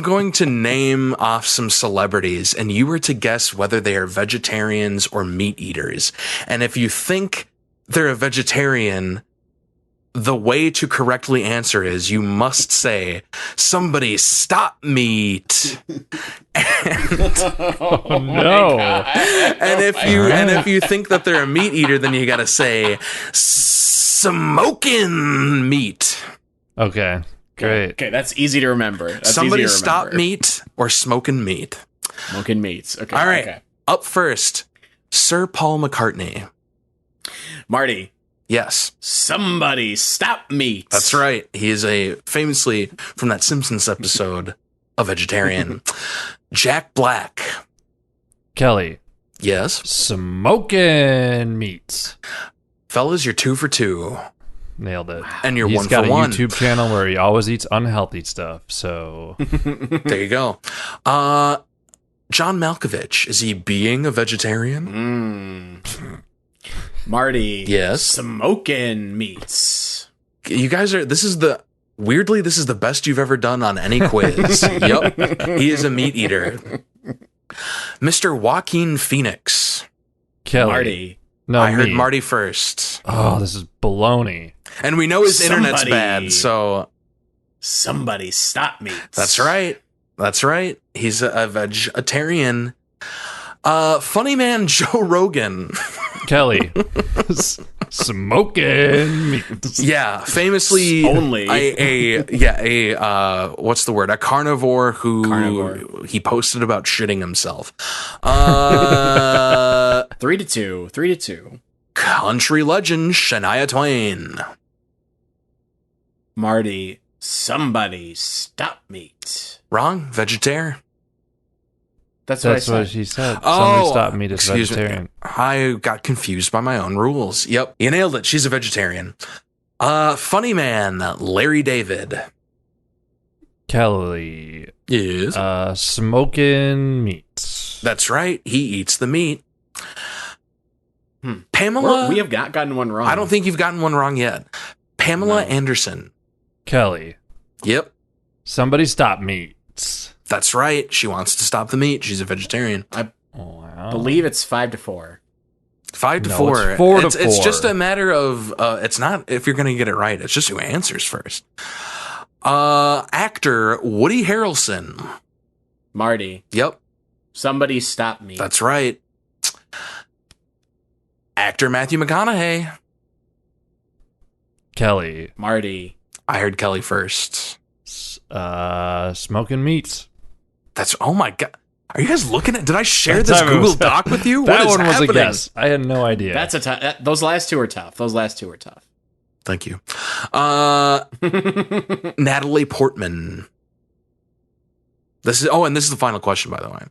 going to name off some celebrities, and you were to guess whether they are vegetarians or meat eaters. And if you think they're a vegetarian, the way to correctly answer is you must say, "Somebody stop meat." Oh no! And if you think that they're a meat eater, then you got to say, "Smoking meat." Okay, great. Okay, that's easy to remember. That's Somebody easy to stop remember. meat or smoking meat. Smoking meats. Okay. All right. Okay. Up first, Sir Paul McCartney. Marty. Yes, Somebody stop meat. that's right. He is famously from that Simpsons episode, a vegetarian. Jack Black. Kelly, Yes. smoking meats. Fellas, you're 2 for 2. Nailed it. And you're He's 1 got for a 1. YouTube channel where he always eats unhealthy stuff. So There you go. John Malkovich. Is he being a vegetarian? Marty. Yes. Smoking meats. You guys are, this is the best you've ever done on any quiz. Yep. He is a meat eater. Mr. Joaquin Phoenix. Kelly, Marty. No, I heard me. Marty first. Oh, this is baloney. And we know his internet's Somebody- bad, so Somebody stop me. that's right. That's right. He's a vegetarian. Funny man Joe Rogan. Kelly. Smoking meat. Yeah, famously Only. what's the word? A carnivore who Carnivore. he posted about shitting himself. 3-2. 3-2. Country legend Shania Twain. Marty, somebody stop meat. Wrong, vegetarian. That's what I That's said. what she said. Oh, Somebody stop me. This excuse vegetarian. me. I got confused by my own rules. Yep, you nailed it. She's a vegetarian. Funny man Larry David. Kelly. Yes. Smoking meat. That's right. He eats the meat. Pamela. We have not gotten one wrong. I don't think you've gotten one wrong yet. Pamela Anderson. Kelly. Yep. Somebody stop meat. That's right. She wants to stop the meat. She's a vegetarian. Wow. believe it's 5-4. 5 to No, 4. it's 4 to It's 4. just a matter of it's not if you're going to get it right. It's just who answers first. Actor Woody Harrelson. Marty, Yep, somebody stop me. that's right. Actor Matthew McConaughey. Kelly. Marty, I heard Kelly first. Smoking meats. That's oh my god. Are you guys looking at? Did I share That this time it Google was- Doc with you? That What is one was happening? a guess. I had no idea. that's a tough. Those last two are tough. Thank you. Natalie Portman. This is the final question, by the way.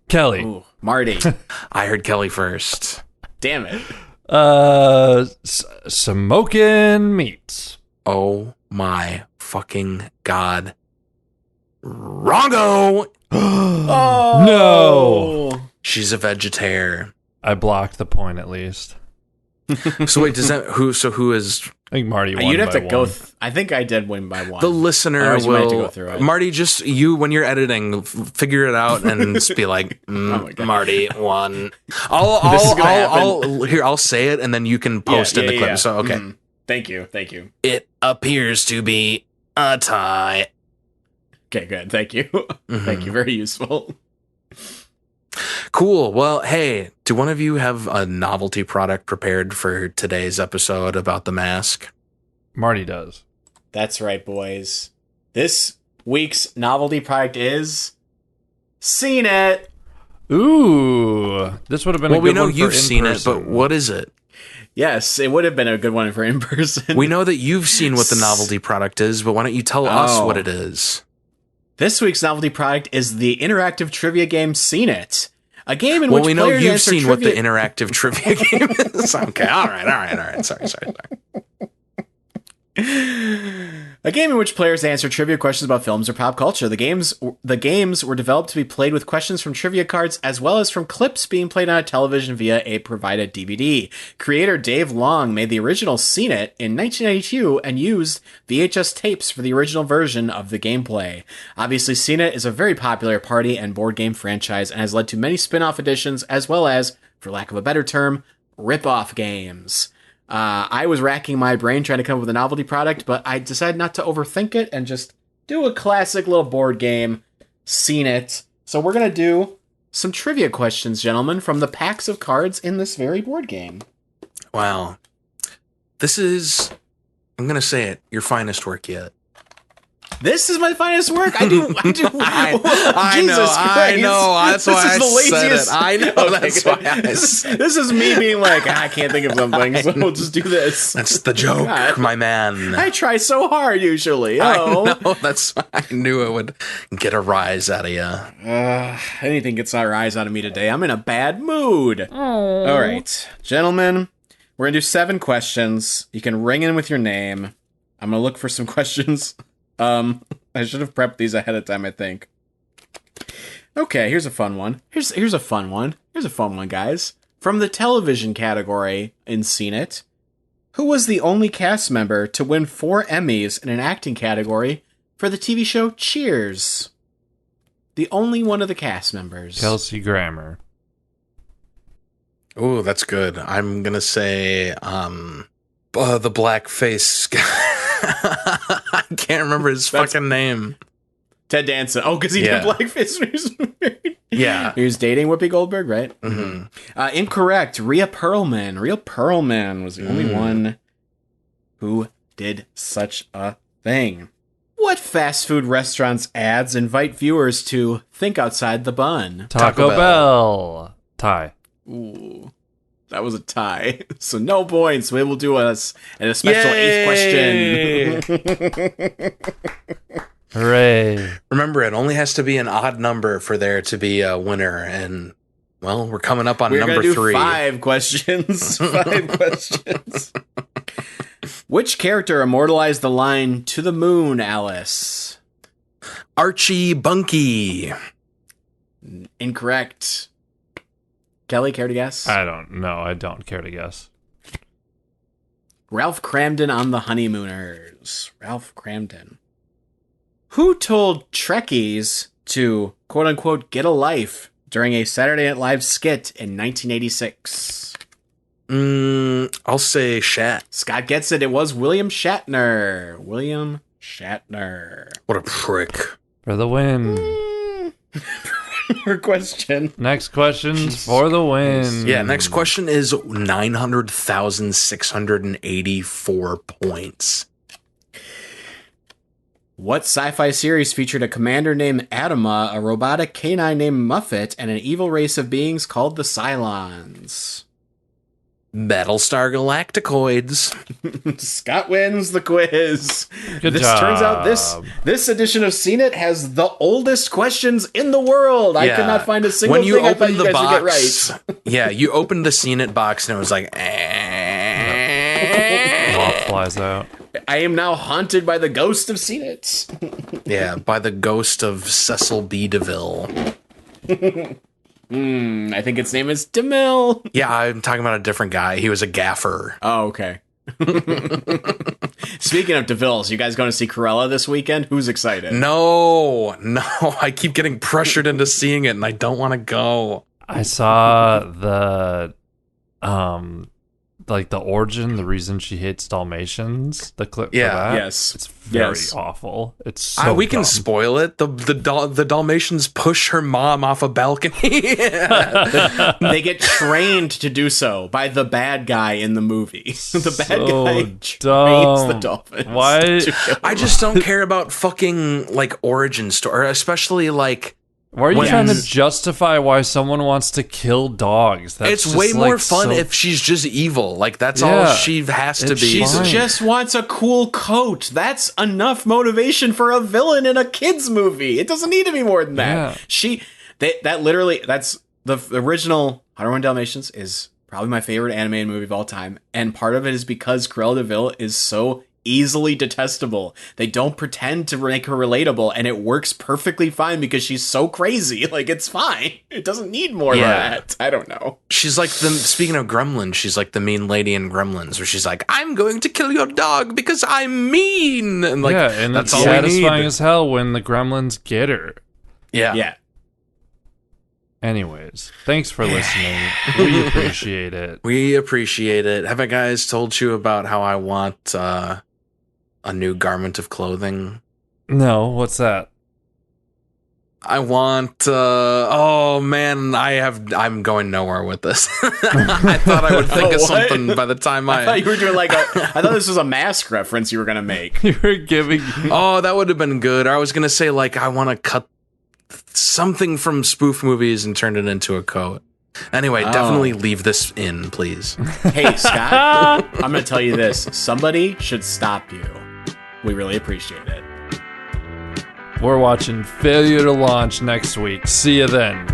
Kelly. Ooh, Marty, I heard Kelly first. damn it. Smoking meats. Oh my fucking god. Wrongo! Oh No. She's a vegetarian. I blocked the point at least. So wait, who is I think Marty won You'd have by to go. one. I think I did win by one. the listener Otherwise you might have to will go through it. Marty, just you when you're editing, figure it out and just be like, my God. Marty won. This is gonna I'll say it and then you can post in the clip. So okay. Mhm. Thank you. It appears to be a tie. Okay, good. Thank you. Thank you. Very useful. Cool. Well, hey, do one of you have a novelty product prepared for today's episode about the mask? Marty does. That's right, boys. This week's novelty product is Seen It. Ooh, this would have been Well, a we good know one for you've seen it, but in-person. what is it? Yes, it would have been a good one for in person. We know that you've seen what the novelty product is, but why don't you tell us Oh. what it is? This week's novelty product is the interactive trivia game Seen It. A game in which We know players you've answer seen what the trivia- interactive trivia game is. Okay, all right. Sorry. A game in which players answer trivia questions about films or pop culture. The games were developed to be played with questions from trivia cards as well as from clips being played on a television via a provided DVD. Creator Dave Long made the original Seen It in 1992 and used VHS tapes for the original version of the gameplay. Obviously, Seen It is a very popular party and board game franchise and has led to many spin-off editions as well as, for lack of a better term, rip-off games. I was racking my brain trying to come up with a novelty product, but I decided not to overthink it and just do a classic little board game, Seen It. So we're going to do some trivia questions, gentlemen, from the packs of cards in this very board game. Wow. This is, I'm going to say it, your finest work yet. This is my finest work. I do. I Jesus know, Christ. I know. That's This why is I the said laziest- it. I know. Okay, That's good. why I said This is me being like, I can't think of something, so we'll just do this. That's the joke, God. my man. I try so hard usually. I Oh. know. That's why I knew it would get a rise out of you. Anything gets a rise out of me today. I'm in a bad mood. All right, gentlemen, we're going to do 7 questions. You can ring in with your name. I'm going to look for some questions. I should have prepped these ahead of time, I think. Okay, here's a fun one. Here's a fun one. Here's a fun one, guys. From the television category in Seen It, who was the only cast member to win 4 Emmys in an acting category for the TV show Cheers? The only one of the cast members. Kelsey Grammer. Ooh, that's good. I'm gonna say the blackface guy. I can't remember his fucking name. Ted Danson. Oh, because he did blackface when he was married. Yeah. He was dating Whoopi Goldberg, right? Mm-hmm. Incorrect. Rhea Perlman. Rhea Perlman was the only one who did such a thing. What fast food restaurant's ads invite viewers to think outside the bun? Taco Bell. Tie. Ooh, that was a tie. So no points. We will do us a special eighth question. Hooray. Remember, it only has to be an odd number for there to be a winner. And, well, we're coming up on We're number gonna do 3. 5 questions. 5 questions. Which character immortalized the line, "To the moon, Alice"? Archie Bunky. Incorrect. Kelly, care to guess? I don't know. I don't care to guess. Ralph Cramden on The Honeymooners. Ralph Cramden. Who told Trekkies to, quote-unquote, get a life during a Saturday Night Live skit in 1986? I'll say Shat. Scott gets it. It was William Shatner. William Shatner. What a prick. For the win. Her question. Next questions for the win. Yeah, next question is 900,684 points. What sci-fi series featured a commander named Adama, a robotic canine named Muffet, and an evil race of beings called the Cylons? Battlestar Galacticoids. Scott wins the quiz. Good This job. turns out this edition of Seen It has the oldest questions in the world. I could not find a single when you thing I thought opened you the guys would box, get right. yeah, you opened the Seen It box and it was like, Moth flies out. I am now haunted by the ghost of Seen It. yeah, by the ghost of Cecil B. DeVille. I think its name is DeMille. Yeah, I'm talking about a different guy. He was a gaffer. Oh, okay. Speaking of DeVille's, you guys going to see Cruella this weekend? Who's excited? No, I keep getting pressured into seeing it and I don't want to go. I saw the like the origin, the reason she hates Dalmatians, the clip for that. Yes. It's very Yes. awful. It's so we can dumb. spoil it. The Dalmatians push her mom off a balcony. They get trained to do so by the bad guy in the movie. The bad So guy trains dumb. the dolphins. Why? to kill I just don't care about fucking like origin story, especially like Why are you when- trying to justify why someone wants to kill dogs? That's it's just, way more like, fun so- if she's just evil. Like that's all Yeah, she has to it's be. She fine. just wants a cool coat. That's enough motivation for a villain in a kids movie. It doesn't need to be more than that. Yeah. That's the original 101 Dalmatians is probably my favorite animated movie of all time, and part of it is because Cruella de Vil is so easily detestable. They don't pretend to make her relatable, and it works perfectly fine because she's so crazy. Like, it's fine. It doesn't need more than Yeah. that. I don't know. She's like speaking of Gremlins, she's like the mean lady in Gremlins, where she's like, "I'm going to kill your dog because I'm mean," and like yeah, and that's it's all we satisfying need. as hell when the gremlins get her. Yeah. Yeah. Anyways, thanks for listening. We appreciate it. We appreciate it. Have I guys told you about how I want a new garment of clothing? No, what's that? I want oh man, I'm going nowhere with this. I thought I would think of What? something by the time I thought you were doing I thought this was a Mask reference you were going to make. You were giving. Oh, that would have been good. I was gonna say like I want to cut something from spoof movies and turn it into a coat. Anyway, definitely leave this in, please. Hey, Scott, I'm going to tell you this. Somebody should stop you. We really appreciate it. We're watching Failure to Launch next week. See you then.